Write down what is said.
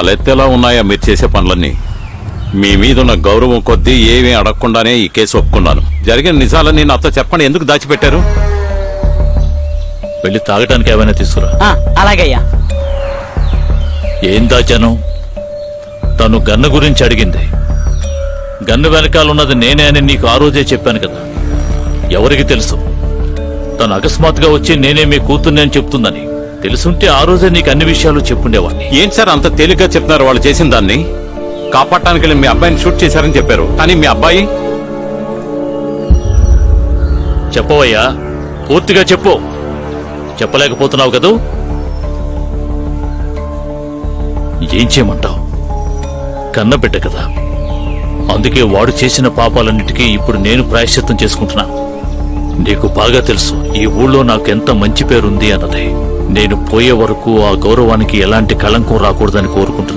తలెత్తేలా ఉన్నాయా మీరు చేసే పనులన్నీ? మీ మీదున్న గౌరవం కొద్దీ ఏమీ అడగకుండానే ఈ కేసు ఒప్పుకున్నాను. జరిగిన నిజాలన్నీ నాతో చెప్పండి. ఎందుకు దాచిపెట్టారు? వెళ్ళి తాగటానికి ఏమైనా తీసుకురా. అలాగయ్యా. ఏం దాచాను? తను గన్ను గురించి అడిగింది. గన్ను వెనకాలన్నది నేనే అని నీకు ఆ రోజే చెప్పాను కదా. ఎవరికి తెలుసు? తను అకస్మాత్తుగా వచ్చి నేనే మీ కూతుర్ని అని చెప్తుందని తెలుసుంటే ఆ రోజే నీకు అన్ని విషయాలు చెప్పుండేవాడిని. ఏంటి సార్ అంత తేలిగ్గా చెప్తున్నారు? వాళ్ళు చేసిన దాన్ని కాపాడటానికి వెళ్ళి మీ అబ్బాయిని షూట్ చేశారని చెప్పారు. కానీ మీ అబ్బాయి చెప్పవయ్యా, పూర్తిగా చెప్పు. చెప్పలేకపోతున్నావు కదూ? ఏం చేయమంటావు? కన్నబిడ్డ కదా, అందుకే వాడు చేసిన పాపాలన్నిటికీ ఇప్పుడు నేను ప్రాయశ్చిత్తం చేసుకుంటున్నాను. నీకు బాగా తెలుసు ఈ ఊళ్ళో నాకు ఎంత మంచి పేరుంది అన్నది. నేను పోయే వరకు ఆ గౌరవానికి ఎలాంటి కళంకం రాకూడదని కోరుకుంటున్నాను.